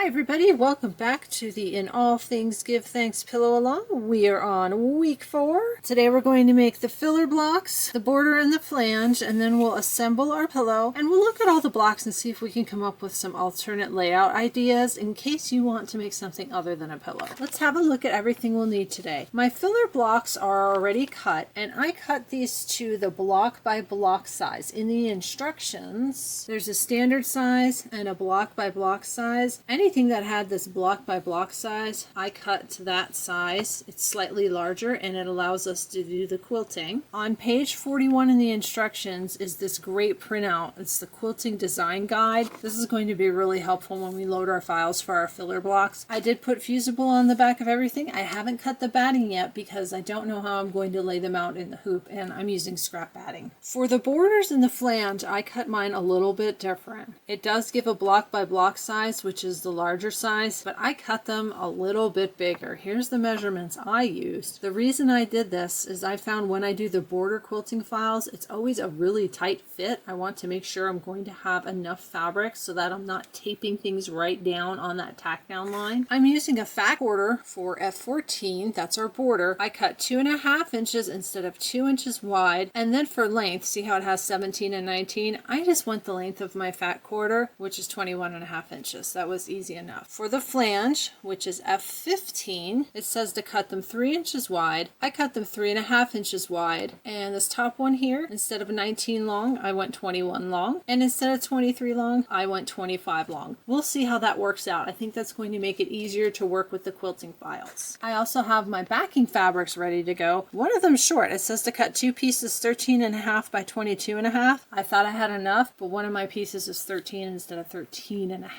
Hi everybody, welcome back to the In All Things Give Thanks Pillow Along. We are on week 4. Today we're going to make the filler blocks, the border and the flange, and then we'll assemble our pillow and we'll look at all the blocks and see if we can come up with some alternate layout ideas in case you want to make something other than a pillow. Let's have a look at everything we'll need today. My filler blocks are already cut and I cut these to the block by block size. In the instructions, there's a standard size and a block by block size. Anything that had this block by block size, I cut to that size. It's slightly larger and it allows us to do the quilting. On page 41 in the instructions is this great printout. It's the quilting design guide. This is going to be really helpful when we load our files for our filler blocks. I did put Fusible on the back of everything. I haven't cut the batting yet because I don't know how I'm going to lay them out in the hoop and I'm using scrap batting. For the borders and the flange, I cut mine a little bit different. It does give a block by block size, which is the larger size, but I cut them a little bit bigger. Here's the measurements I used. The reason I did this is I found when I do the border quilting files, it's always a really tight fit. I want to make sure I'm going to have enough fabric so that I'm not taping things right down on that tack down line. I'm using a fat quarter for F14, that's our border. I cut 2.5 inches instead of 2 inches wide, and then for length, see how it has 17 and 19? I just went the length of my fat quarter, which is 21.5 inches. That was easy enough. For the flange, which is F15, it says to cut them 3 inches wide. I cut them 3.5 inches wide. And this top one here, instead of 19 long, I went 21 long. And instead of 23 long, I went 25 long. We'll see how that works out. I think that's going to make it easier to work with the quilting files. I also have my backing fabrics ready to go. One of them's short. It says to cut 2 pieces 13.5 by 22.5. I thought I had enough, but one of my pieces is 13 instead of 13.5.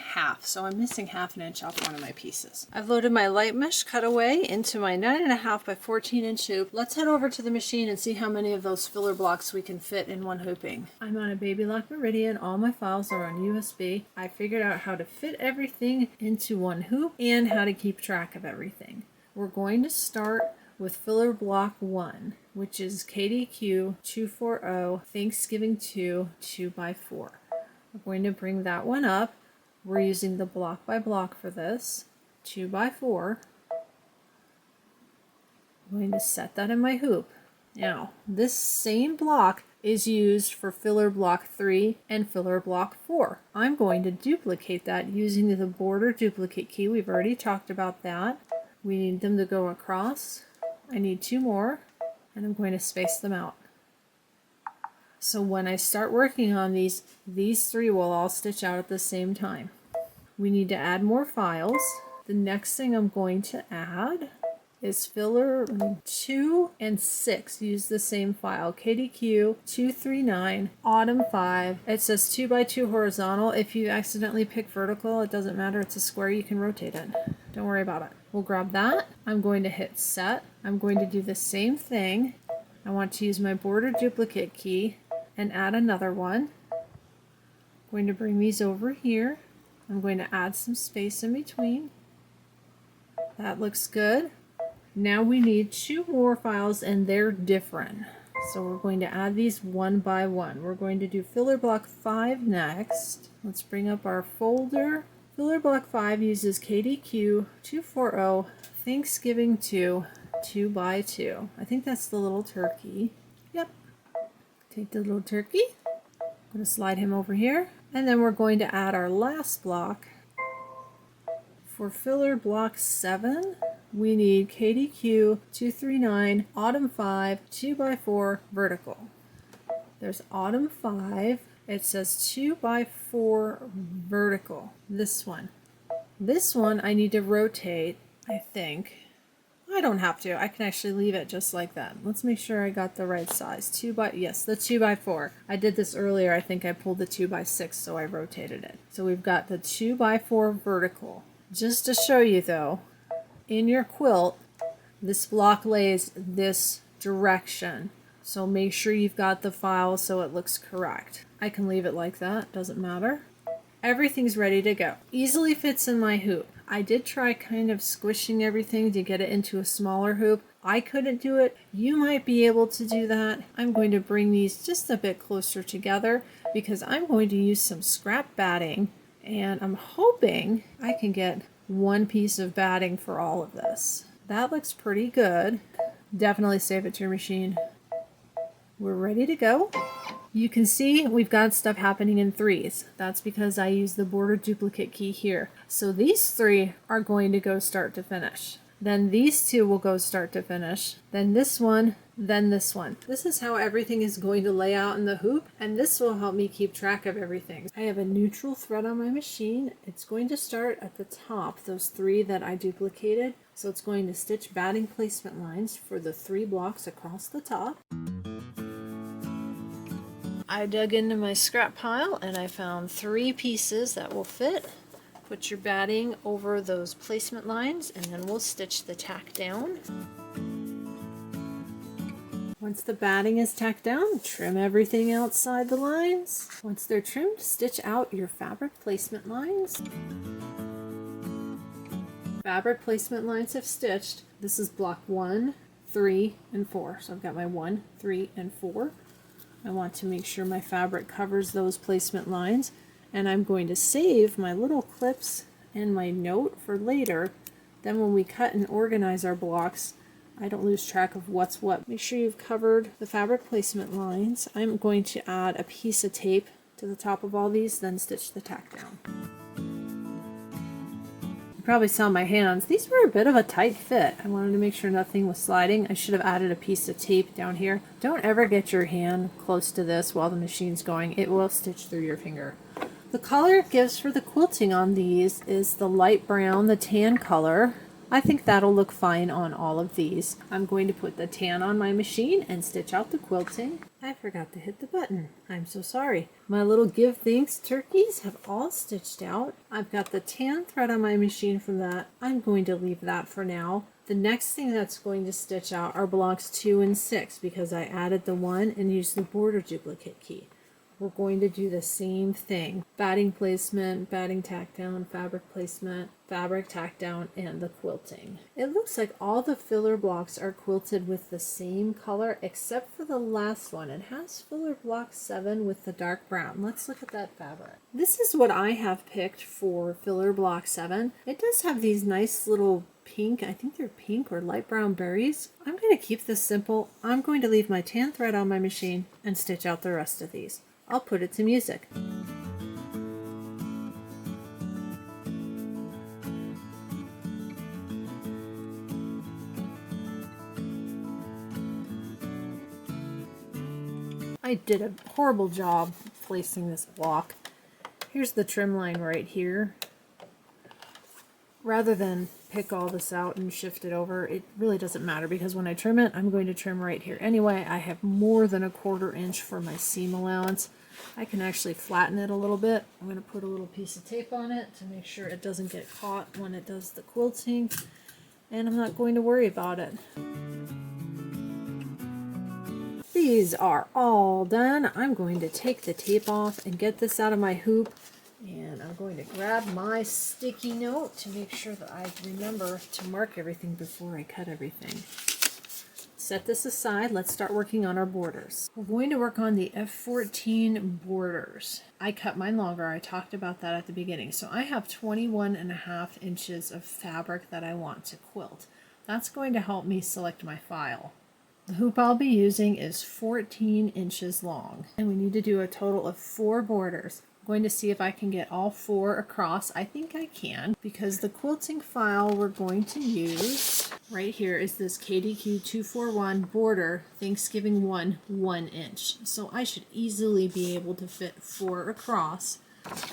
So I'm missing half an inch off one of my pieces. I've loaded my light mesh cutaway into my 9.5 by 14 inch hoop. Let's head over to the machine and see how many of those filler blocks we can fit in one hooping. I'm on a Baby Lock Meridian. All my files are on USB. I figured out how to fit everything into one hoop and how to keep track of everything. We're going to start with filler block 1, which is KDQ 240 Thanksgiving 2 2x4. We're going to bring that one up. We're using the block by block for this, 2x4. I'm going to set that in my hoop. Now, this same block is used for filler block 3 and filler block 4. I'm going to duplicate that using the border duplicate key. We've already talked about that. We need them to go across. I need 2 more, and I'm going to space them out. So when I start working on these 3 will all stitch out at the same time. We need to add more files. The next thing I'm going to add is filler 2 and 6. Use the same file, KDQ 239 Autumn 5. It says 2x2 horizontal. If you accidentally pick vertical, it doesn't matter. It's a square. You can rotate it. Don't worry about it. We'll grab that. I'm going to hit set. I'm going to do the same thing. I want to use my border duplicate key and add another one. I'm going to bring these over here. I'm going to add some space in between. That looks good. Now we need 2 more files and they're different. So we're going to add these one by one. We're going to do filler block 5 next. Let's bring up our folder. Filler block 5 uses KDQ 240 Thanksgiving 2 2x2. I think that's the little turkey. Yep. Take the little turkey. I'm going to slide him over here. And then we're going to add our last block. For filler block 7, we need KDQ 239 Autumn 5 2x4 vertical. There's Autumn 5. It says 2x4 vertical. This one. This one I need to rotate, I think. I don't have to. I can actually leave it just like that. Let's make sure I got the right size. Yes, the 2x4. I did this earlier. I think I pulled the 2x6, so I rotated it. So we've got the 2x4 vertical. Just to show you though, in your quilt, this block lays this direction. So make sure you've got the file so it looks correct. I can leave it like that, doesn't matter. Everything's ready to go. Easily fits in my hoop. I did try kind of squishing everything to get it into a smaller hoop. I couldn't do it. You might be able to do that. I'm going to bring these just a bit closer together because I'm going to use some scrap batting And I'm hoping I can get one piece of batting for all of this. That looks pretty good. Definitely save it to your machine. We're ready to go. You can see we've got stuff happening in threes. That's because I use the border duplicate key here. So these three are going to go start to finish. Then these two will go start to finish. Then this one, then this one. This is how everything is going to lay out in the hoop, and this will help me keep track of everything. I have a neutral thread on my machine. It's going to start at the top, those three that I duplicated. So it's going to stitch batting placement lines for the 3 blocks across the top. I dug into my scrap pile and I found 3 pieces that will fit. Put your batting over those placement lines and then we'll stitch the tack down. Once the batting is tacked down, trim everything outside the lines. Once they're trimmed, stitch out your fabric placement lines. Fabric placement lines have stitched. This is block 1, 3, and 4. So I've got my 1, 3, and 4. I want to make sure my fabric covers those placement lines, and I'm going to save my little clips and my note for later. Then when we cut and organize our blocks, I don't lose track of what's what. Make sure you've covered the fabric placement lines. I'm going to add a piece of tape to the top of all these, then stitch the tack down. You probably saw my hands. These were a bit of a tight fit. I wanted to make sure nothing was sliding. I should have added a piece of tape down here. Don't ever get your hand close to this while the machine's going. It will stitch through your finger. The color it gives for the quilting on these is the light brown, the tan color. I think that'll look fine on all of these. I'm going to put the tan on my machine and stitch out the quilting. I forgot to hit the button. I'm so sorry. My little Give Thanks turkeys have all stitched out. I've got the tan thread on my machine from that. I'm going to leave that for now. The next thing that's going to stitch out are blocks 2 and 6 because I added the 1 and used the border duplicate key. We're going to do the same thing. Batting placement, batting tack down, fabric placement, fabric tack down, and the quilting. It looks like all the filler blocks are quilted with the same color except for the last one. It has filler block 7 with the dark brown. Let's look at that fabric. This is what I have picked for filler block 7. It does have these nice little pink, I think they're pink or light brown berries. I'm going to keep this simple. I'm going to leave my tan thread on my machine and stitch out the rest of these. I'll put it to music. I did a horrible job placing this block. Here's the trim line right here. Rather than pick all this out and shift it over, it really doesn't matter because when I trim it, I'm going to trim right here. Anyway, I have more than a 1/4 inch for my seam allowance. I can actually flatten it a little bit. I'm going to put a little piece of tape on it to make sure it doesn't get caught when it does the quilting, and I'm not going to worry about it. These are all done. I'm going to take the tape off and get this out of my hoop. And I'm going to grab my sticky note to make sure that I remember to mark everything before I cut everything. Set this aside. Let's start working on our borders. We're going to work on the F14 borders. I cut mine longer. I talked about that at the beginning. So I have 21.5 inches of fabric that I want to quilt. That's going to help me select my file. The hoop I'll be using is 14 inches long, and we need to do a total of 4 borders. I'm going to see if I can get all 4 across. I think I can, because the quilting file we're going to use right here is this KDQ 241 border Thanksgiving 1 inch. So I should easily be able to fit 4 across,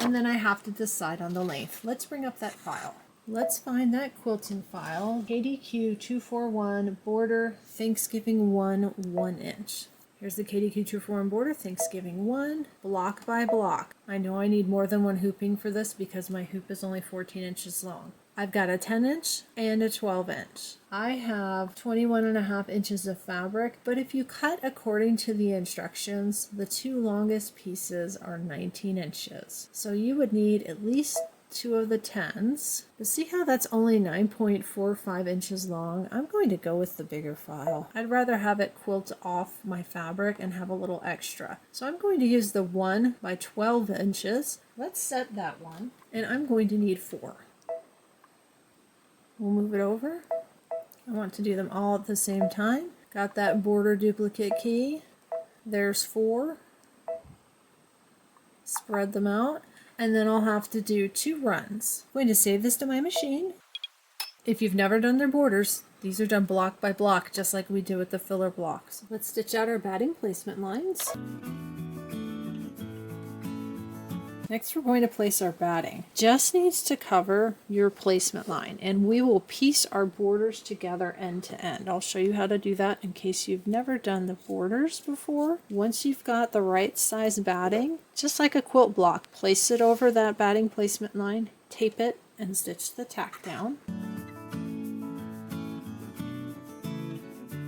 and then I have to decide on the length. Let's bring up that file. Let's find that quilting file, KDQ 241 border Thanksgiving 1 inch. Here's the KDQ 241 border Thanksgiving 1, block by block. I know I need more than one hooping for this because my hoop is only 14 inches long. I've got a 10 inch and a 12 inch. I have 21.5 inches of fabric, but if you cut according to the instructions, the 2 longest pieces are 19 inches. So you would need at least 2 of the 10s. But see how that's only 9.45 inches long? I'm going to go with the bigger file. I'd rather have it quilt off my fabric and have a little extra. So I'm going to use the 1 by 12 inches. Let's set that one. And I'm going to need 4. We'll move it over. I want to do them all at the same time. Got that border duplicate key. There's 4. Spread them out. And then I'll have to do 2 runs. I'm going to save this to my machine. If you've never done their borders, these are done block by block, just like we do with the filler blocks. Let's stitch out our batting placement lines. Next, we're going to place our batting. Just needs to cover your placement line, and we will piece our borders together end to end. I'll show you how to do that in case you've never done the borders before. Once you've got the right size batting, just like a quilt block, place it over that batting placement line, tape it, and stitch the tack down.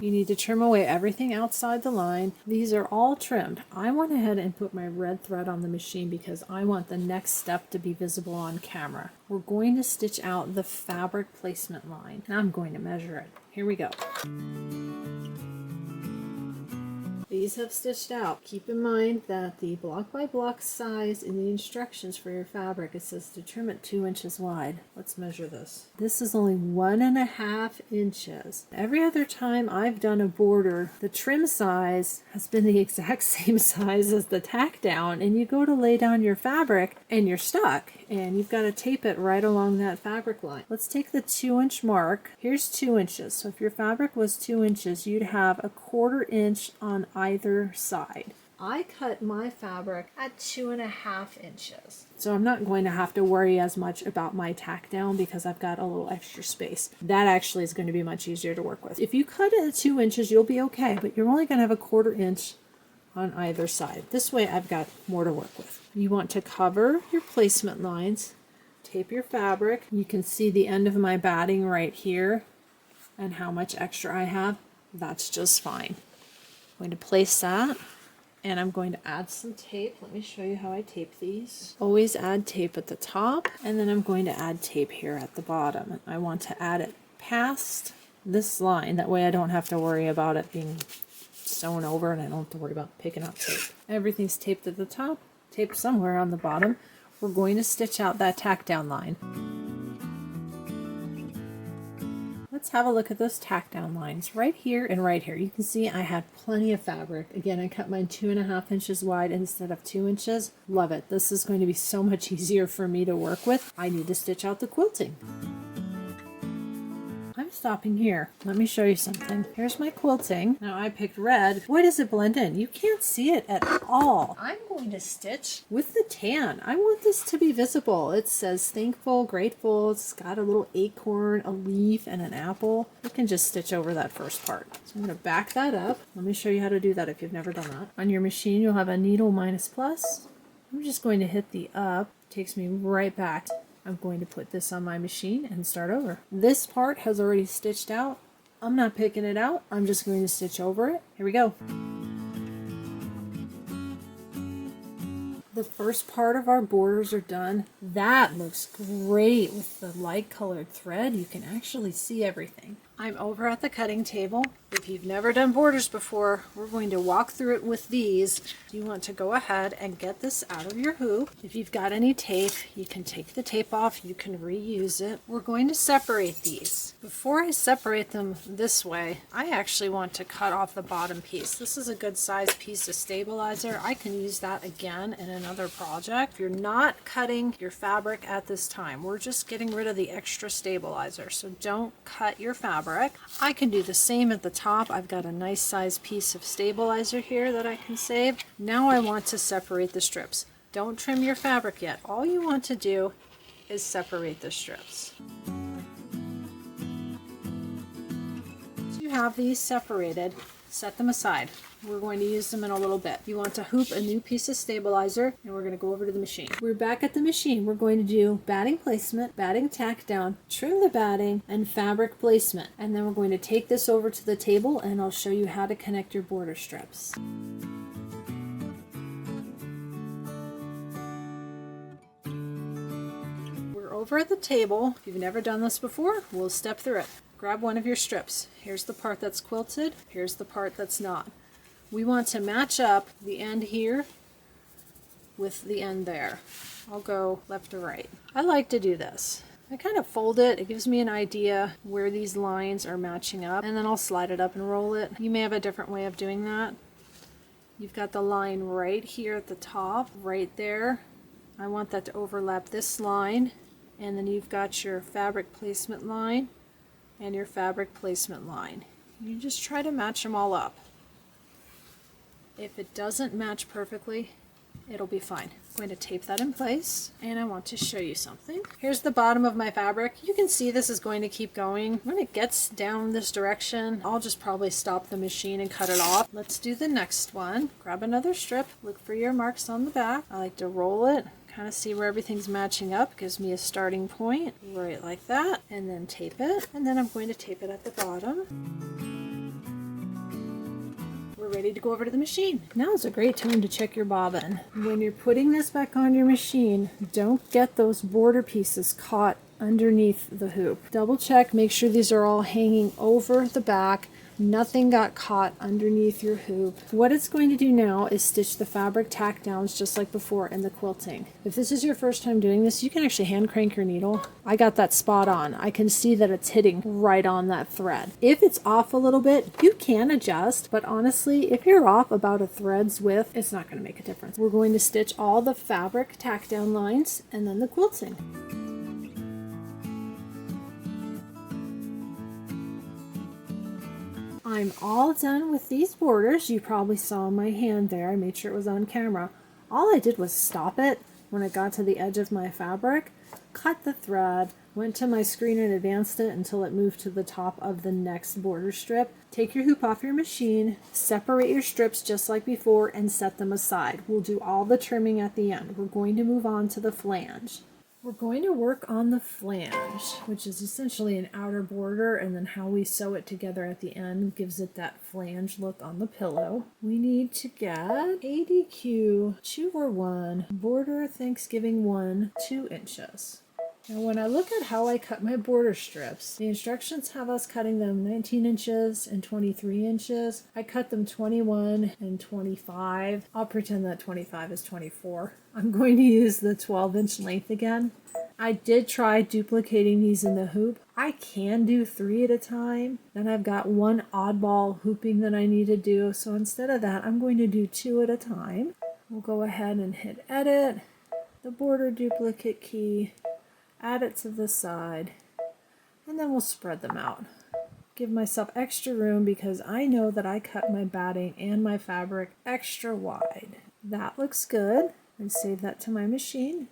You need to trim away everything outside the line. These are all trimmed. I went ahead and put my red thread on the machine because I want the next step to be visible on camera. We're going to stitch out the fabric placement line. Now I'm going to measure it. Here we go. These have stitched out. Keep in mind that the block by block size in the instructions for your fabric, it says to trim it 2 inches wide. Let's measure this. This is only 1.5 inches. Every other time I've done a border, the trim size has been the exact same size as the tack down, and you go to lay down your fabric and you're stuck, and you've got to tape it right along that fabric line. Let's take the 2-inch mark. Here's 2 inches. So if your fabric was 2 inches, you'd have 1/4 inch on either side. I cut my fabric at 2.5 inches. So I'm not going to have to worry as much about my tack down because I've got a little extra space. That actually is going to be much easier to work with. If you cut it at 2 inches, you'll be okay, but you're only going to have 1/4 inch on either side. This way I've got more to work with. You want to cover your placement lines, tape your fabric. You can see the end of my batting right here and how much extra I have. That's just fine. I'm going to place that, and I'm going to add some tape. Let me show you how I tape these. Always add tape at the top, and then I'm going to add tape here at the bottom. I want to add it past this line. That way I don't have to worry about it being sewn over, and I don't have to worry about picking up tape. Everything's taped at the top, taped somewhere on the bottom. We're going to stitch out that tack down line. Let's have a look at those tack down lines right here and right here. You can see I had plenty of fabric. Again, I cut mine 2.5 inches wide instead of 2 inches. Love it. This is going to be so much easier for me to work with. I need to stitch out the quilting. I'm stopping here. Let me show you something. Here's my quilting. Now I picked red. Boy, does it blend in. You can't see it at all. I'm going to stitch with the tan. I want this to be visible. It says thankful, grateful. It's got a little acorn, a leaf, and an apple. You can just stitch over that first part. So I'm going to back that up. Let me show you how to do that if you've never done that. On your machine, you'll have a needle minus plus. I'm just going to hit the up. It takes me right back. I'm going to put this on my machine and start over. This part has already stitched out. I'm not picking it out. I'm just going to stitch over it. Here we go. The first part of our borders are done. That looks great with the light colored thread. You can actually see everything. I'm over at the cutting table. If you've never done borders before, we're going to walk through it with these. You want to go ahead and get this out of your hoop. If you've got any tape, you can take the tape off. You can reuse it. We're going to separate these. Before I separate them this way, I actually want to cut off the bottom piece. This is a good size piece of stabilizer. I can use that again in another project. If you're not cutting your fabric at this time, we're just getting rid of the extra stabilizer. So don't cut your fabric. I can do the same at the top. I've got a nice size piece of stabilizer here that I can save. Now I want to separate the strips. Don't trim your fabric yet. All you want to do is separate the strips. Once you have these separated, set them aside. We're going to use them in a little bit. You want to hoop a new piece of stabilizer, and we're going to go over to the machine. We're back at the machine. We're going to do batting placement, batting tack down, trim the batting, and fabric placement. And then we're going to take this over to the table, and I'll show you how to connect your border strips. We're over at the table, if you've never done this before, we'll step through it. Grab one of your strips. Here's the part that's quilted. Here's the part that's not. We want to match up the end here with the end there. I'll go left to right. I like to do this. I kind of fold it. It gives me an idea where these lines are matching up, and then I'll slide it up and roll it. You may have a different way of doing that. You've got the line right here at the top, right there. I want that to overlap this line, and then you've got your fabric placement line and your fabric placement line. You just try to match them all up. If it doesn't match perfectly, it'll be fine. I'm going to tape that in place, and I want to show you something. Here's the bottom of my fabric. You can see this is going to keep going. When it gets down this direction, I'll just probably stop the machine and cut it off. Let's do the next one. Grab another strip, look for your marks on the back. I like to roll it, kind of see where everything's matching up. Gives me a starting point, right like that, and then tape it. And then I'm going to tape it at the bottom. We're ready to go over to the machine. Now is a great time to check your bobbin. When you're putting this back on your machine, don't get those border pieces caught underneath the hoop. Double check, make sure these are all hanging over the back. Nothing got caught underneath your hoop. What it's going to do now is stitch the fabric tack downs just like before in the quilting. If this is your first time doing this, you can actually hand crank your needle. I got that spot on. I can see that it's hitting right on that thread. If it's off a little bit, you can adjust, but honestly, if you're off about a thread's width, it's not going to make a difference. We're going to stitch all the fabric tack down lines and then the quilting. I'm all done with these borders. You probably saw my hand there. I made sure it was on camera. All I did was stop it when it got to the edge of my fabric, cut the thread, went to my screen and advanced it until it moved to the top of the next border strip. Take your hoop off your machine, separate your strips just like before, and set them aside. We'll do all the trimming at the end. We're going to move on to the flange. We're going to work on the flange, which is essentially an outer border, and then how we sew it together at the end gives it that flange look on the pillow. We need to get ADQ 2 or 1, border Thanksgiving 1, 2 inches. Now when I look at how I cut my border strips, the instructions have us cutting them 19 inches and 23 inches. I cut them 21 and 25. I'll pretend that 25 is 24. I'm going to use the 12-inch length again. I did try duplicating these in the hoop. I can do 3 at a time. Then I've got one oddball hooping that I need to do. So instead of that, I'm going to do 2 at a time. We'll go ahead and hit edit, the border duplicate key, add it to the side, and then we'll spread them out. Give myself extra room because I know that I cut my batting and my fabric extra wide. That looks good, and save that to my machine.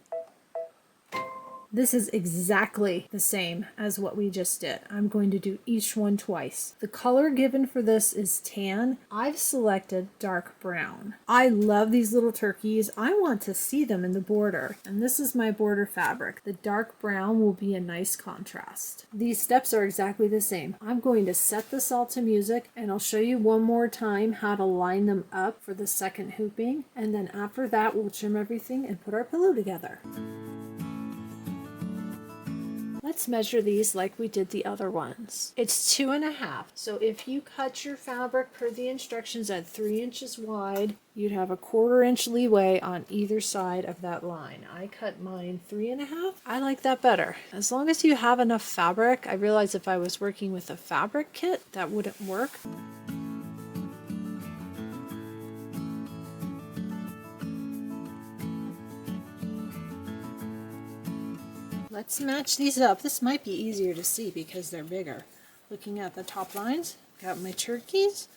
This is exactly the same as what we just did. I'm going to do each one twice. The color given for this is tan. I've selected dark brown. I love these little turkeys. I want to see them in the border, and this is my border fabric. The dark brown will be a nice contrast. These steps are exactly the same. I'm going to set this all to music, and I'll show you one more time how to line them up for the second hooping, and then after that we'll trim everything and put our pillow together. Let's measure these like we did the other ones. It's 2.5. So if you cut your fabric per the instructions at 3 inches wide, you'd have a 1/4 inch leeway on either side of that line. I cut mine 3.5. I like that better. As long as you have enough fabric. I realize if I was working with a fabric kit, that wouldn't work. Let's match these up. This might be easier to see because they're bigger. Looking at the top lines, got my turkeys,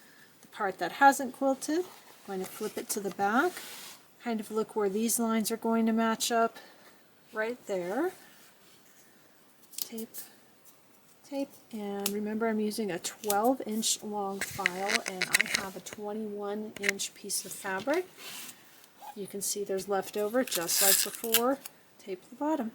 the part that hasn't quilted. I'm going to flip it to the back, kind of look where these lines are going to match up right there. Tape, tape, and remember I'm using a 12-inch long file and I have a 21-inch piece of fabric. You can see there's leftover just like before. Tape the bottom.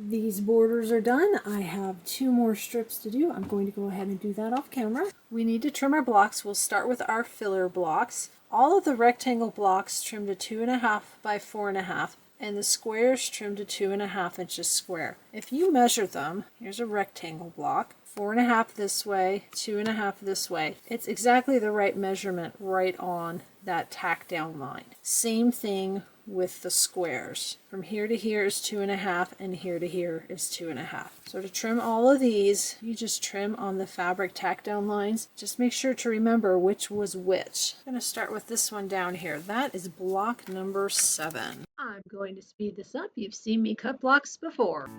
These borders are done. I have 2 more strips to do. I'm going to go ahead and do that off camera. we need to trim our blocks. We'll start with our filler blocks. All of the rectangle blocks trimmed to 2.5 by 4.5, and the squares trimmed to 2.5 inches square. If you measure them, here's a rectangle block, 4.5 this way, 2.5 this way. It's exactly the right measurement right on that tack down line. Same thing with the squares. From here to here is 2.5, and here to here is 2.5. So to trim all of these, you just trim on the fabric tack down lines. Just make sure to remember which was which. I'm going to start with this one down here. That is block number 7. I'm going to speed this up. You've seen me cut blocks before.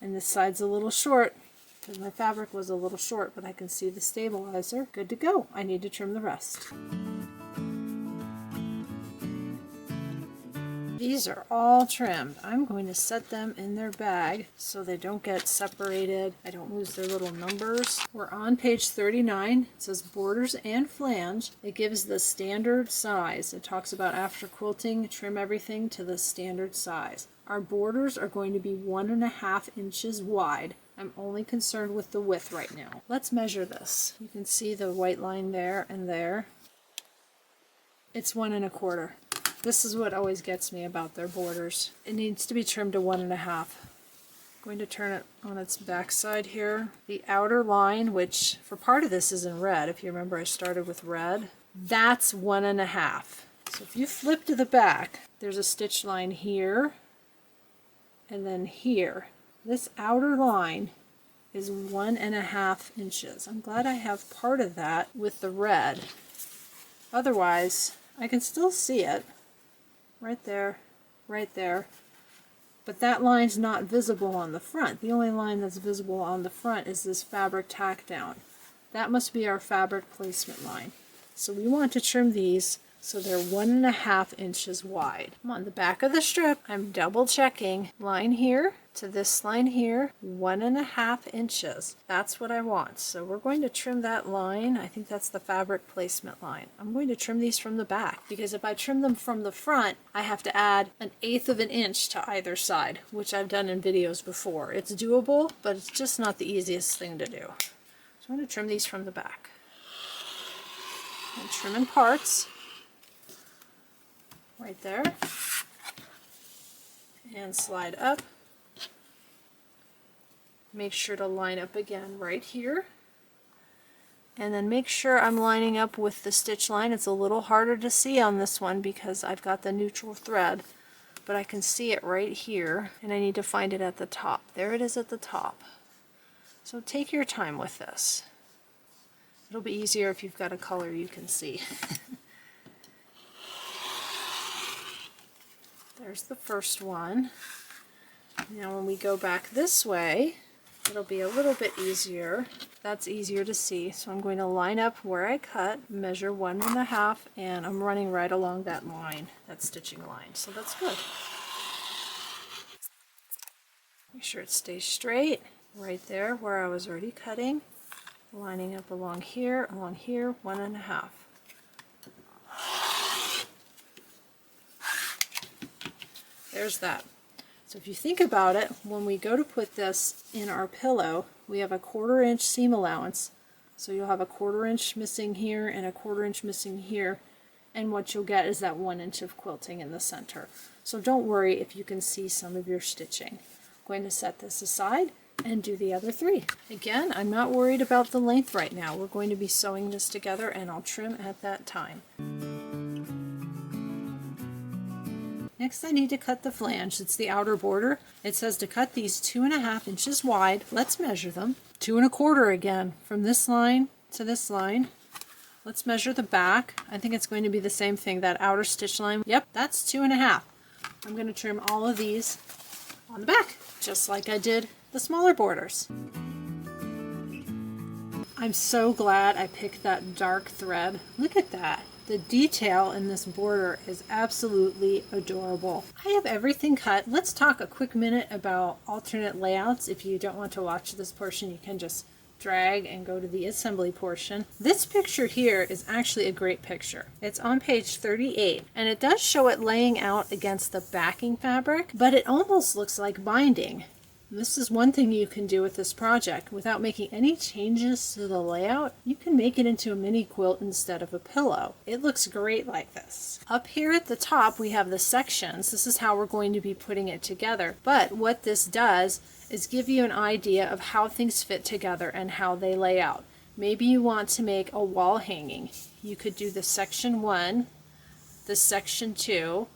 And this side's a little short because my fabric was a little short, but I can see the stabilizer. Good to go. I need to trim the rest. These are all trimmed. I'm going to set them in their bag so they don't get separated. I don't lose their little numbers. We're on page 39. It says borders and flange. It gives the standard size. It talks about after quilting, trim everything to the standard size. Our borders are going to be 1.5 inches wide. I'm only concerned with the width right now. Let's measure this. You can see the white line there and there. It's 1.25. This is what always gets me about their borders. It needs to be trimmed to 1.5. I'm going to turn it on its back side here. The outer line, which for part of this is in red, if you remember I started with red, that's 1.5. So if you flip to the back, there's a stitch line here and then here. This outer line is 1.5 inches. I'm glad I have part of that with the red. Otherwise, I can still see it. Right there, right there. But that line's not visible on the front. The only line that's visible on the front is this fabric tack down. That must be our fabric placement line. So we want to trim these so they're 1.5 inches wide. I'm on the back of the strip. I'm double checking line here to this line here, 1.5 inches. That's what I want. So we're going to trim that line. I think that's the fabric placement line. I'm going to trim these from the back because if I trim them from the front, I have to add 1/8 of an inch to either side, which I've done in videos before. It's doable, but it's just not the easiest thing to do. So I'm going to trim these from the back. And trim in parts. Right there, and slide up. Make sure to line up again right here, and then make sure I'm lining up with the stitch line. It's a little harder to see on this one because I've got the neutral thread, but I can see it right here, and I need to find it at the top. There it is at the top. So take your time with this. It'll be easier if you've got a color you can see. There's the first one. Now when we go back this way, it'll be a little bit easier. That's easier to see. So I'm going to line up where I cut, measure 1.5, and I'm running right along that line, that stitching line. So that's good. Make sure it stays straight, right there where I was already cutting. Lining up along here, 1.5. There's that. So if you think about it, when we go to put this in our pillow, we have a 1/4 inch seam allowance. So you'll have a 1/4 inch missing here and a 1/4 inch missing here. And what you'll get is that 1 inch of quilting in the center. So don't worry if you can see some of your stitching. I'm going to set this aside and do the other 3. Again, I'm not worried about the length right now. We're going to be sewing this together and I'll trim at that time. Next I need to cut the flange. It's the outer border. It says to cut these 2.5 inches wide. Let's measure them. 2.25 again from this line to this line. Let's measure the back. I think it's going to be the same thing, that outer stitch line. Yep, that's 2.5. I'm going to trim all of these on the back, just like I did the smaller borders. I'm so glad I picked that dark thread. Look at that. The detail in this border is absolutely adorable. I have everything cut. Let's talk a quick minute about alternate layouts. If you don't want to watch this portion, you can just drag and go to the assembly portion. This picture here is actually a great picture. It's on page 38, and it does show it laying out against the backing fabric, but it almost looks like binding. This is one thing you can do with this project. Without making any changes to the layout, you can make it into a mini quilt instead of a pillow. It looks great like this. Up here at the top we have the sections. This is how we're going to be putting it together. But what this does is give you an idea of how things fit together and how they lay out. Maybe you want to make a wall hanging. You could do the section 1, the section 2,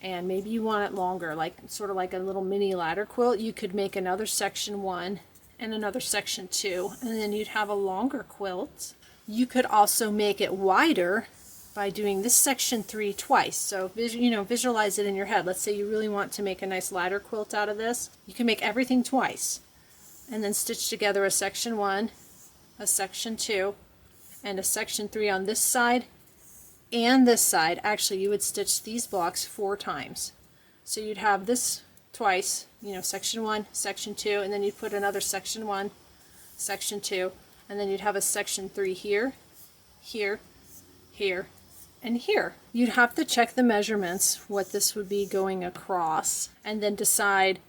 and maybe you want it longer, like sort of like a little mini ladder quilt. You could make another section 1 and another section 2, and then you'd have a longer quilt. You could also make it wider by doing this section 3 twice. So visualize it in your head. Let's say you really want to make a nice ladder quilt out of this. You can make everything twice and then stitch together a section 1, a section 2, and a section 3 on this side and this side. Actually, you would stitch these blocks 4 times. So you'd have this twice, section 1, section 2, and then you'd put another section 1, section 2, and then you'd have a section 3 here, here, here, and here. You'd have to check the measurements, what this would be going across, and then decide,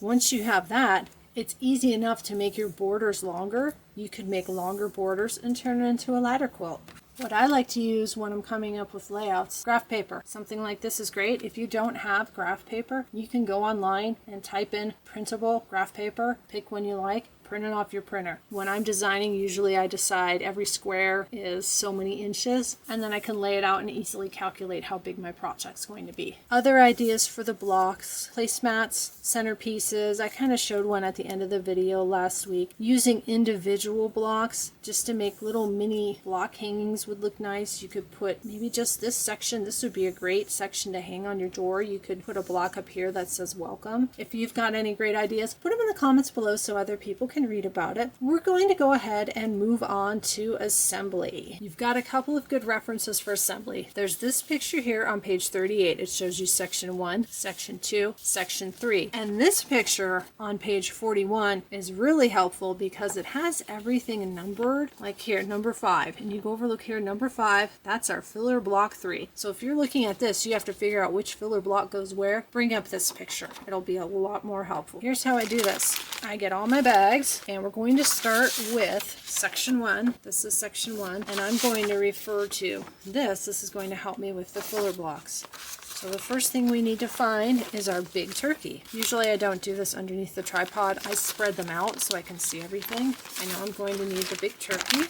once you have that, it's easy enough to make your borders longer. You could make longer borders and turn it into a ladder quilt. What I like to use when I'm coming up with layouts, graph paper. Something like this is great. If you don't have graph paper, you can go online and type in printable graph paper, pick one you like, print it off your printer. When I'm designing, usually I decide every square is so many inches, and then I can lay it out and easily calculate how big my project's going to be. Other ideas for the blocks, placemats, centerpieces. I kind of showed one at the end of the video last week. Using individual blocks just to make little mini block hangings would look nice. You could put maybe just this section. This would be a great section to hang on your door. You could put a block up here that says welcome. If you've got any great ideas, put them in the comments below so other people can read about it. We're going to go ahead and move on to assembly. You've got a couple of good references for assembly. There's this picture here on page 38. It shows you section 1, section 2, section 3. And this picture on page 41 is really helpful because it has everything numbered. Like here, number 5. And you go over, look here, number 5. That's our filler block 3. So if you're looking at this, you have to figure out which filler block goes where. Bring up this picture. It'll be a lot more helpful. Here's how I do this. I get all my bags, and we're going to start with section 1. This is section 1, and I'm going to refer to this. This is going to help me with the filler blocks. So the first thing we need to find is our big turkey. Usually I don't do this underneath the tripod. I spread them out so I can see everything. I know I'm going to need the big turkey.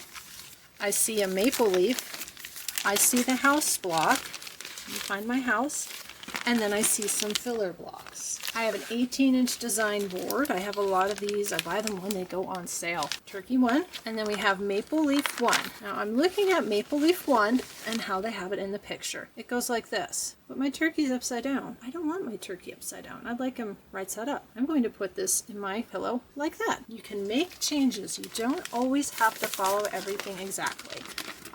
I see a maple leaf. I see the house block. Let me find my house. And then I see some filler blocks. I have an 18-inch design board. I have a lot of these. I buy them when they go on sale. Turkey 1, and then we have maple leaf 1. Now I'm looking at maple leaf 1 and how they have it in the picture. It goes like this, but my turkey's upside down. I don't want my turkey upside down. I'd like him right side up. I'm going to put this in my pillow like that. You can make changes. You don't always have to follow everything exactly.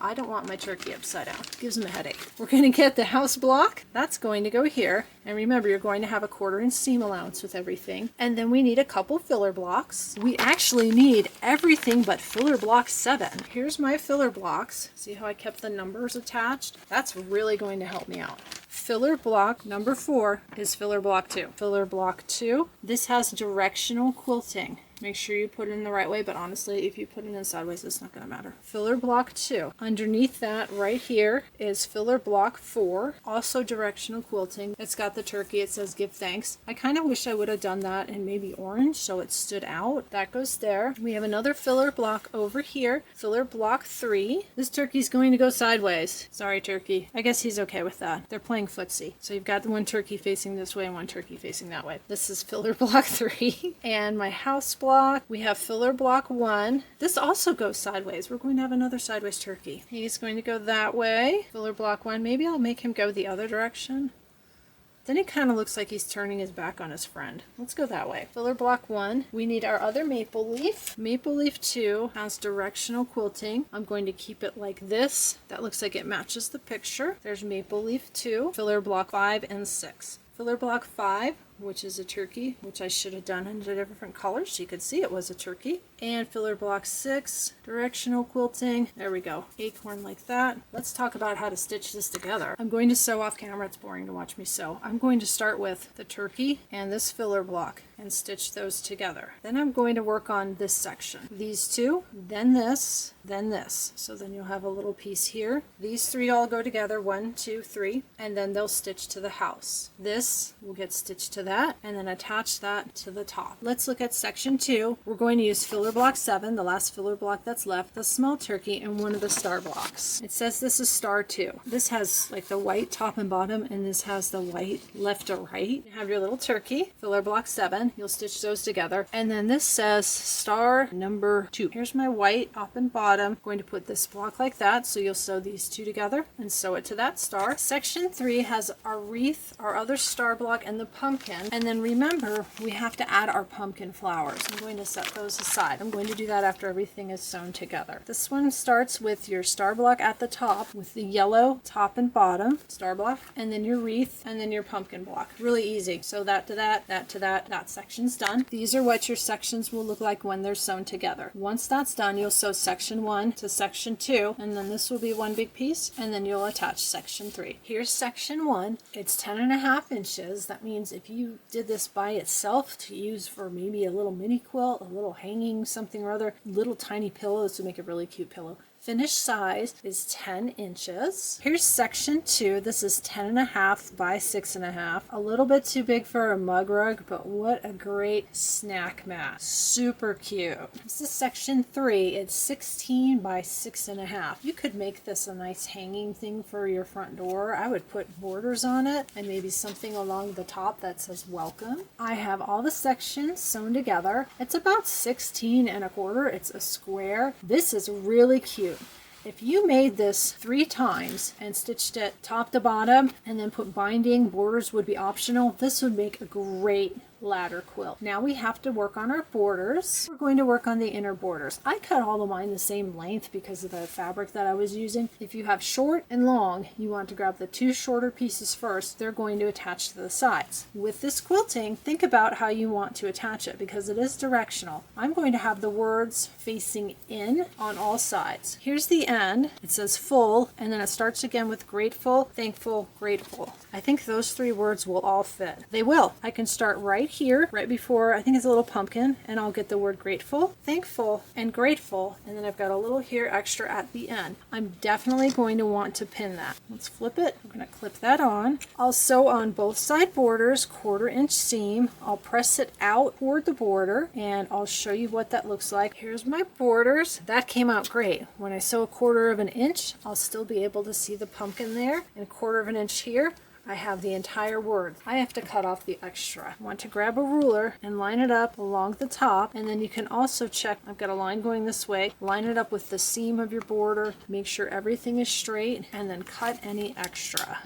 I don't want my turkey upside down. It gives him a headache. We're going to get the house block. That's going to go here. And remember, you're going to have a 1/4-inch seam allowance with everything. And then we need a couple filler blocks. We actually need everything but filler block 7. Here's my filler blocks. See how I kept the numbers attached? That's really going to help me out. Filler block number 4 is filler block 2. Filler block 2. This has directional quilting. Make sure you put it in the right way, but honestly, if you put it in sideways, it's not going to matter. Filler block 2. Underneath that, right here, is filler block 4. Also directional quilting. It's got the turkey. It says give thanks. I kind of wish I would have done that in maybe orange so it stood out. That goes there. We have another filler block over here. Filler block 3. This turkey's going to go sideways. Sorry, turkey. I guess he's okay with that. They're playing footsie. So you've got one turkey facing this way and one turkey facing that way. This is filler block 3. And my house block. We have filler block 1. This also goes sideways. We're going to have another sideways turkey. He's going to go that way. Filler block 1. Maybe I'll make him go the other direction. Then he kind of looks like he's turning his back on his friend. Let's go that way. Filler block 1. We need our other maple leaf. Maple leaf 2 has directional quilting. I'm going to keep it like this. That looks like it matches the picture. There's maple leaf 2. Filler block 5 and 6. Filler block 5, which is a turkey, which I should have done in a different color so you could see it was a turkey. And filler block 6, directional quilting. There we go, acorn like that. Let's talk about how to stitch this together. I'm going to sew off camera. It's boring to watch me sew. I'm going to start with the turkey and this filler block and stitch those together. Then I'm going to work on this section. These two, then this, then this. So then you'll have a little piece here. These three all go together, 1, 2, 3, and then they'll stitch to the house. This will get stitched to that and then attach that to the top. Let's look at section 2. We're going to use filler block 7, the last filler block that's left, the small turkey, and one of the star blocks. It says this is star 2. This has like the white top and bottom, and this has the white left to right. You have your little turkey, filler block 7. You'll stitch those together. And then this says star number 2. Here's my white top and bottom. I'm going to put this block like that, so you'll sew these two together and sew it to that star. Section 3 has our wreath, our other star block, and the pumpkin. And then remember, we have to add our pumpkin flowers. I'm going to set those aside. I'm going to do that after everything is sewn together. This one starts with your star block at the top with the yellow top and bottom star block, and then your wreath, and then your pumpkin block. Really easy. So that to that, that to that, that section's done. These are what your sections will look like when they're sewn together. Once that's done, you'll sew section 1 to section 2, and then this will be one big piece, and then you'll attach section 3. Here's section 1. It's 10.5 inches. That means if you did this by itself to use for maybe a little mini quilt, a little hanging something or other, little tiny pillow, this would make a really cute pillow. Finished size is 10 inches. Here's section 2. This is 10.5 by 6.5. A little bit too big for a mug rug, but what a great snack mat. Super cute. This is section 3. It's 16 by 6.5. You could make this a nice hanging thing for your front door. I would put borders on it and maybe something along the top that says welcome. I have all the sections sewn together. It's about 16.25. It's a square. This is really cute. If you made this 3 times and stitched it top to bottom and then put binding, borders would be optional, this would make a great ladder quilt. Now we have to work on our borders. We're going to work on the inner borders. I cut all of mine the same length because of the fabric that I was using. If you have short and long, you want to grab the 2 shorter pieces first. They're going to attach to the sides. With this quilting, think about how you want to attach it because it is directional. I'm going to have the words facing in on all sides. Here's the end. It says full, and then it starts again with grateful, thankful, grateful. I think those 3 words will all fit. They will. I can start right here, right before, I think it's a little pumpkin, and I'll get the word grateful, thankful, and grateful, and then I've got a little here extra at the end. I'm definitely going to want to pin that. Let's flip it. I'm going to clip that on. I'll sew on both side borders, 1/4 inch seam. I'll press it out toward the border, and I'll show you what that looks like. Here's my borders. That came out great. When I sew 1/4 inch, I'll still be able to see the pumpkin there, and 1/4 inch here. I have the entire word. I have to cut off the extra. I want to grab a ruler and line it up along the top, and then you can also check, I've got a line going this way, line it up with the seam of your border, make sure everything is straight, and then cut any extra.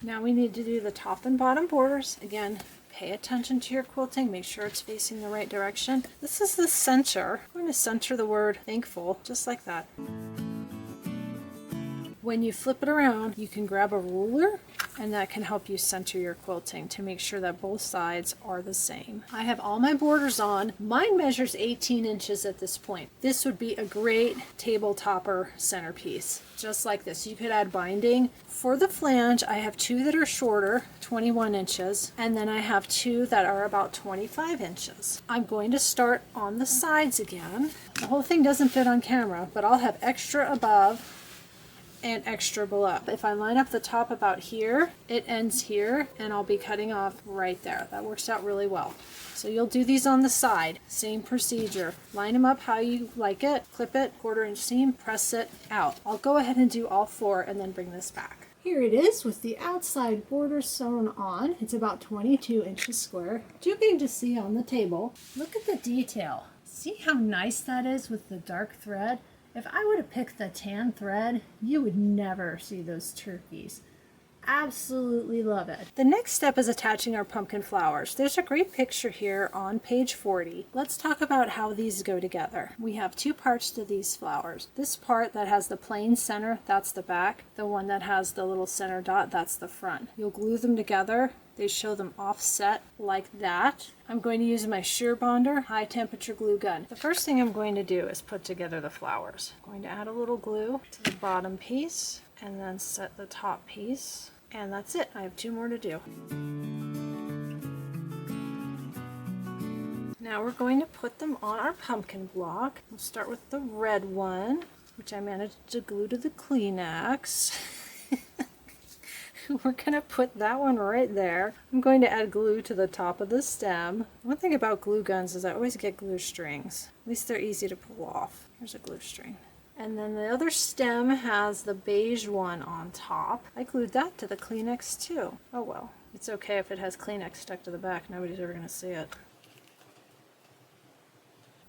Now we need to do the top and bottom borders. Again, pay attention to your quilting, make sure it's facing the right direction. This is the center. I'm going to center the word thankful, just like that. When you flip it around, you can grab a ruler, and that can help you center your quilting to make sure that both sides are the same. I have all my borders on. Mine measures 18 inches at this point. This would be a great table topper centerpiece, just like this. You could add binding. For the flange, I have 2 that are shorter, 21 inches, and then I have 2 that are about 25 inches. I'm going to start on the sides again. The whole thing doesn't fit on camera, but I'll have extra above and extra below. If I line up the top about here, it ends here, and I'll be cutting off right there. That works out really well. So you'll do these on the side, same procedure. Line them up how you like it, clip it, 1/4 inch seam, press it out. I'll go ahead and do all 4 and then bring this back. Here it is with the outside border sewn on. It's about 22 inches square. Too big to see on the table. Look at the detail. See how nice that is with the dark thread? If I would have picked the tan thread, you would never see those turkeys. absolutely love it. The next step is attaching our pumpkin flowers. There's a great picture here on page 40. Let's talk about how these go together. We have two parts to these flowers. This part that has the plain center, that's the back. The one that has the little center dot, that's the front. You'll glue them together. They show them offset like that. I'm going to use my shear bonder high temperature glue gun. The first thing I'm going to do is put together the flowers. I'm going to add a little glue to the bottom piece and then set the top piece. And that's it. I have two more to do. Now we're going to put them on our pumpkin block. We'll start with the red one, which I managed to glue to the Kleenex. We're going to put that one right there. I'm going to add glue to the top of the stem. One thing about glue guns is I always get glue strings. At least they're easy to pull off. Here's a glue string. And then the other stem has the beige one on top. I glued that to the Kleenex too. Oh well, it's okay if it has Kleenex stuck to the back. Nobody's ever going to see it.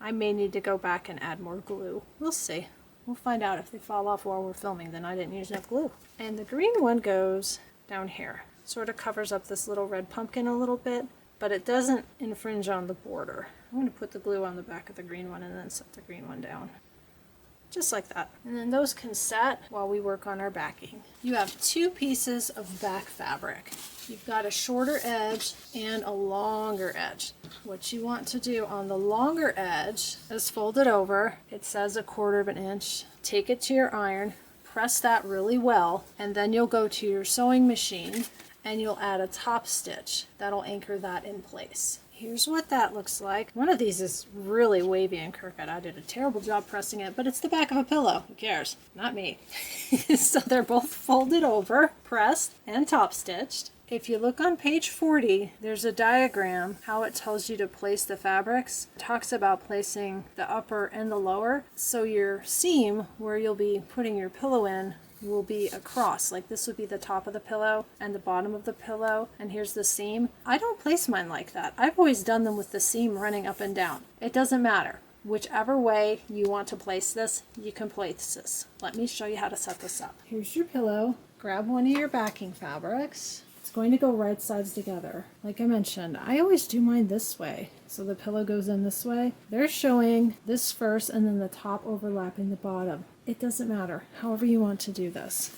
I may need to go back and add more glue. We'll see. We'll find out if they fall off while we're filming, then I didn't use enough glue. And the green one goes down here. Sort of covers up this little red pumpkin a little bit, but it doesn't infringe on the border. I'm going to put the glue on the back of the green one and then set the green one down. Just like that. And then those can set while we work on our backing. You have two pieces of back fabric. You've got a shorter edge and a longer edge. What you want to do on the longer edge is fold it over. It says 1/4 inch. Take it to your iron, press that really well, and then you'll go to your sewing machine and you'll add a top stitch. That'll anchor that in place. Here's what that looks like. One of these is really wavy and crooked. I did a terrible job pressing it, but it's the back of a pillow. Who cares? Not me. So they're both folded over, pressed, and top stitched. If you look on page 40, there's a diagram how it tells you to place the fabrics. It talks about placing the upper and the lower. So your seam where you'll be putting your pillow in will be across. Like this would be the top of the pillow and the bottom of the pillow, and here's the seam. I don't place mine like that. I've always done them with the seam running up and down. It doesn't matter. Whichever way you want to place this, you can place this. Let me show you how to set this up. Here's your pillow. Grab one of your backing fabrics. It's going to go right sides together. Like I mentioned, I always do mine this way. So the pillow goes in this way. They're showing this first and then the top overlapping the bottom. It doesn't matter, however you want to do this.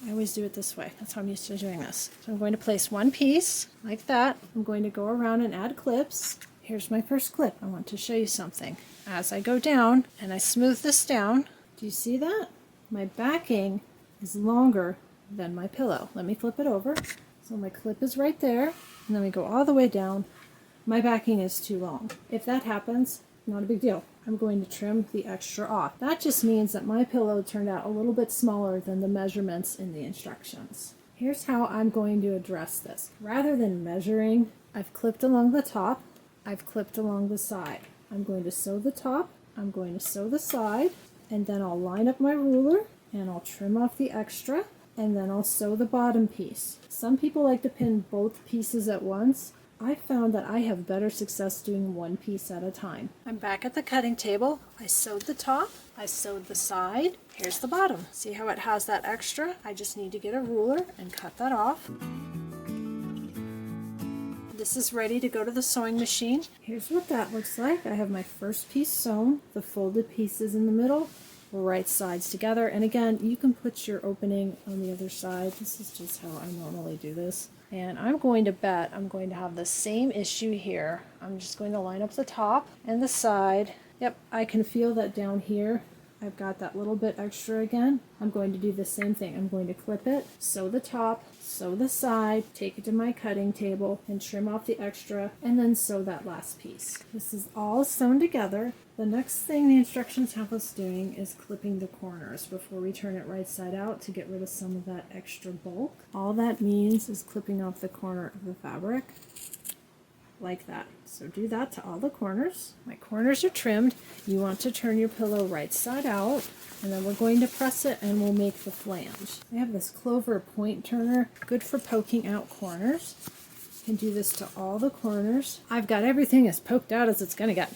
I always do it this way. That's how I'm used to doing this. So I'm going to place one piece like that. I'm going to go around and add clips. Here's my first clip. I want to show you something. As I go down and I smooth this down, do you see that? My backing is longer than my pillow. Let me flip it over. So my clip is right there, and then we go all the way down. My backing is too long. If that happens, not a big deal. I'm going to trim the extra off. That just means that my pillow turned out a little bit smaller than the measurements in the instructions. Here's how I'm going to address this. Rather than measuring, I've clipped along the top, I've clipped along the side. I'm going to sew the top, I'm going to sew the side, and then I'll line up my ruler, and I'll trim off the extra, and then I'll sew the bottom piece. Some people like to pin both pieces at once. I found that I have better success doing one piece at a time. I'm back at the cutting table. I sewed the top, I sewed the side. Here's the bottom. See how it has that extra? I just need to get a ruler and cut that off. This is ready to go to the sewing machine. Here's what that looks like. I have my first piece sewn, the folded pieces in the middle, right sides together, and again you can put your opening on the other side. This is just how I normally do this, and I'm going to bet I'm going to have the same issue here. I'm just going to line up the top and the side. Yep, I can feel that down here I've got that little bit extra again. I'm going to do the same thing. I'm going to clip it, sew the top, sew the side, take it to my cutting table and trim off the extra, and then sew that last piece. This is all sewn together. The next thing the instructions have us doing is clipping the corners before we turn it right side out to get rid of some of that extra bulk. All that means is clipping off the corner of the fabric like that. So do that to all the corners. My corners are trimmed. You want to turn your pillow right side out, and then we're going to press it and we'll make the flange. I have this clover point turner, good for poking out corners. You can do this to all the corners. I've got everything as poked out as it's gonna get.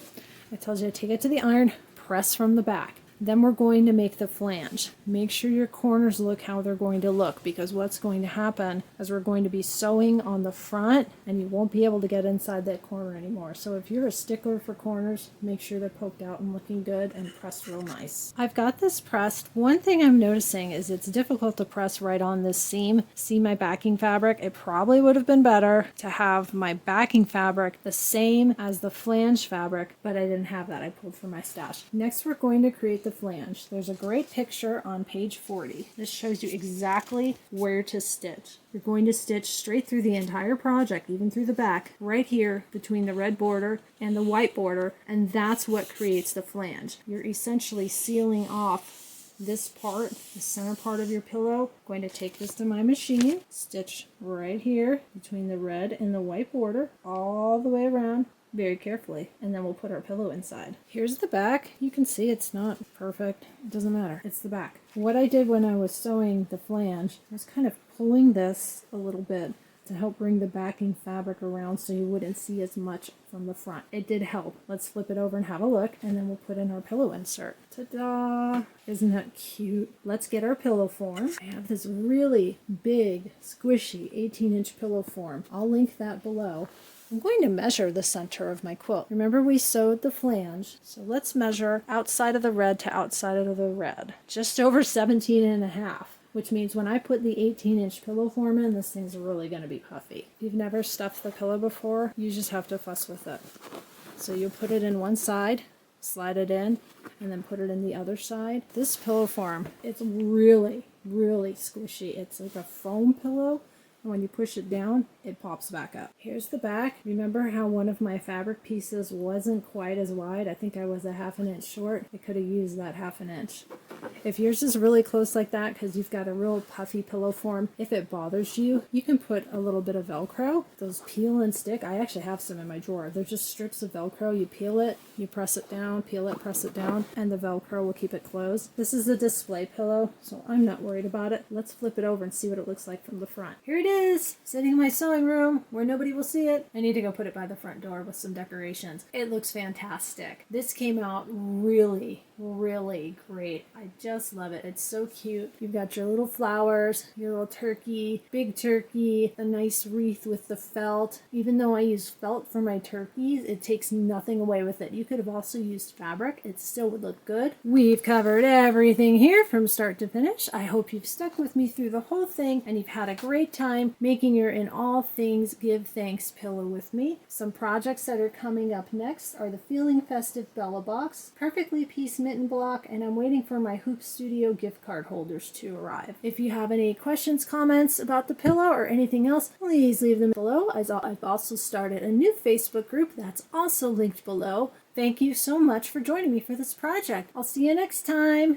I told you to take it to the iron, press from the back. Then we're going to make the flange. Make sure your corners look how they're going to look, because what's going to happen is we're going to be sewing on the front and you won't be able to get inside that corner anymore. So if you're a stickler for corners, make sure they're poked out and looking good and pressed real nice. I've got this pressed. One thing I'm noticing is it's difficult to press right on this seam. See my backing fabric? It probably would have been better to have my backing fabric the same as the flange fabric, but I didn't have that. I pulled from my stash. Next, we're going to create the flange. There's a great picture on page 40. This shows you exactly where to stitch. You're going to stitch straight through the entire project, even through the back, right here between the red border and the white border, and that's what creates the flange. You're essentially sealing off this part, the center part of your pillow. I'm going to take this to my machine, stitch right here between the red and the white border, all the way around, very carefully, and then we'll put our pillow inside. Here's the back. You can see it's not perfect. It doesn't matter. It's the back. What I did when I was sewing the flange was kind of pulling this a little bit to help bring the backing fabric around so you wouldn't see as much from the front. It did help. Let's flip it over and have a look, and then we'll put in our pillow insert. Ta-da! Isn't that cute? Let's get our pillow form. I have this really big, squishy 18-inch pillow form. I'll link that below. I'm going to measure the center of my quilt. Remember, we sewed the flange, so let's measure outside of the red to outside of the red. Just over 17.5, which means when I put the 18-inch pillow form in, this thing's really going to be puffy. If you've never stuffed the pillow before, you just have to fuss with it. So you'll put it in one side, slide it in, and then put it in the other side. This pillow form, it's really, really squishy. It's like a foam pillow. And when you push it down, it pops back up. Here's the back. Remember how one of my fabric pieces wasn't quite as wide? I think I was a 1/2 inch short. I could have used that 1/2 inch. If yours is really close like that because you've got a real puffy pillow form, if it bothers you, you can put a little bit of Velcro. Those peel and stick. I actually have some in my drawer. They're just strips of Velcro. You peel it, you press it down, peel it, press it down, and the Velcro will keep it closed. This is a display pillow, so I'm not worried about it. Let's flip it over and see what it looks like from the front. Here it is, sitting in my sewing room where nobody will see it. I need to go put it by the front door with some decorations. It looks fantastic. This came out really, really great. I just love it. It's so cute. You've got your little flowers, your little turkey, big turkey, a nice wreath with the felt. Even though I use felt for my turkeys, it takes nothing away with it. You could have also used fabric. It still would look good. We've covered everything here from start to finish. I hope you've stuck with me through the whole thing and you've had a great time making your In All Things Give Thanks pillow with me. Some projects that are coming up next are the Feeling Festive Bella Box, Perfectly Pieced Mitten Block, and I'm waiting for my Hoop Studio gift card holders to arrive. If you have any questions, comments about the pillow or anything else, please leave them below. I've also started a new Facebook group that's also linked below. Thank you so much for joining me for this project. I'll see you next time.